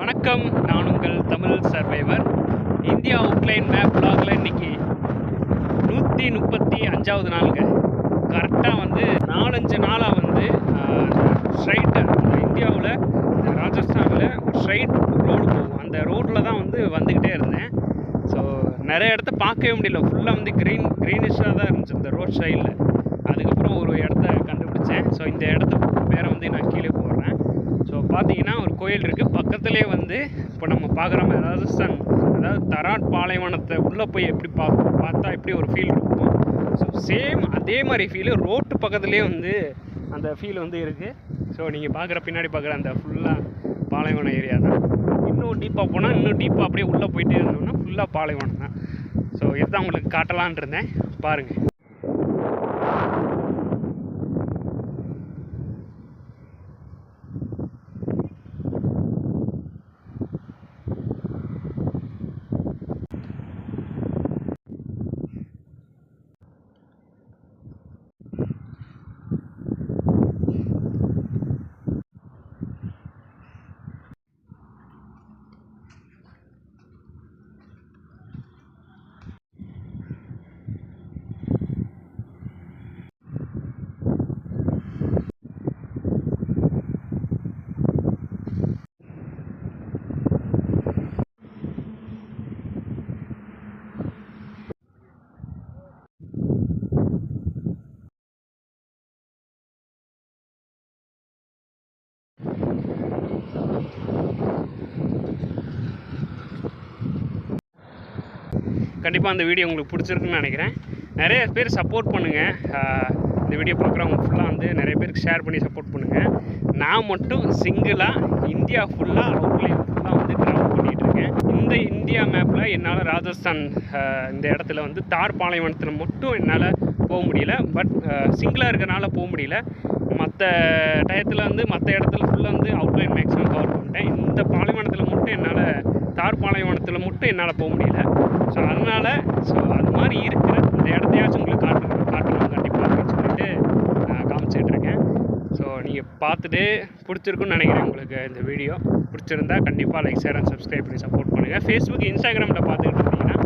வணக்கம், நான் உங்கள் Tamil survivor. India outline map வ்ளாகில் இன்றைக்கி 135வது நாளுங்க. கரெக்டாக வந்து 4-5 நாளாக வந்து ஸ்ட்ரைட்டாக இந்தியாவில் ராஜஸ்தானில் ஒரு ஸ்ட்ரைட் ரோடு போகும். அந்த ரோட்டில் தான் வந்துக்கிட்டே இருந்தேன். ஸோ நிறைய இடத்த பார்க்கவே முடியல. ஃபுல்லாக வந்து க்ரீனிஷாக தான் இருந்துச்சு இந்த ரோட் சைடில். அதுக்கப்புறம் ஒரு இடத்த கண்டுபிடிச்சேன். ஸோ இந்த இடத்த பேரை வந்து நான் கீழே போடுறேன். ஸோ பார்த்தீங்கன்னா ஒரு கோயில் இருக்குது பக்கத்துலேயே. இப்போ நம்ம பார்க்குற மாதிரி ராஜஸ்தான், அதாவது தராட் பாலைவனத்தை உள்ளே போய் எப்படி பார்த்தா எப்படி ஒரு ஃபீல் இருக்கும். ஸோ சேம் அதே மாதிரி ஃபீலு ரோட்டு பக்கத்துலேயே அந்த ஃபீல் இருக்குது. ஸோ நீங்கள் பின்னாடி பார்க்குற அந்த ஃபுல்லாக பாலைவனம் ஏரியா தான். இன்னும் டீப்பாக போனால் இன்னும் டீப்பாக அப்படியே உள்ளே போயிட்டே இருந்தோம்னா ஃபுல்லாக பாலைவனம் தான். ஸோ இதுதான் உங்களுக்கு காட்டலான் இருந்தேன், பாருங்கள். கண்டிப்பாக அந்த வீடியோ உங்களுக்கு பிடிச்சிருக்குன்னு நினைக்கிறேன். நிறைய பேர் சப்போர்ட் பண்ணுங்கள். இந்த வீடியோ பார்க்குறவங்க ஃபுல்லாக நிறைய பேருக்கு ஷேர் பண்ணி சப்போர்ட் பண்ணுங்கள். நான் மட்டும் சிங்கிளாக இந்தியா ஃபுல்லாக அவுட்லைன் ஃபுல்லாக ட்ராவல் பண்ணிகிட்ருக்கேன். இந்த இந்தியா மேப்பில் என்னால் ராஜஸ்தான் இந்த இடத்துல தார் பாலைவனத்தில் மட்டும் என்னால் போக முடியல. பட் சிங்கிளாக இருக்கிறனால போக முடியல. மற்ற டயத்தில் மற்ற இடத்துல ஃபுல்லாக அவுட்லைன் மேக்ஸிமம் கவர் பண்ணிட்டேன். இந்த பாலைவனத்தில் மட்டும் தார் பாலைவனத்தில் மட்டும் என்னால் போக முடியல. ஸோ அதனால் அது மாதிரி இருக்கிற இந்த இடத்தையாச்சும் உங்களுக்கு காட்டணும் கண்டிப்பாக அப்படின்னு சொல்லிட்டு நான் காமிச்சிட்ருக்கேன். ஸோ நீங்கள் பார்த்துட்டு பிடிச்சிருக்குன்னு நினைக்கிறேன். உங்களுக்கு இந்த வீடியோ பிடிச்சிருந்தா கண்டிப்பாக லைக், ஷேர் அண்ட் சப்ஸ்கிரைப் பண்ணி சப்போர்ட் பண்ணுங்கள். ஃபேஸ்புக், இன்ஸ்டாகிராமில் பார்த்துக்கிட்டு இருந்தீங்கன்னா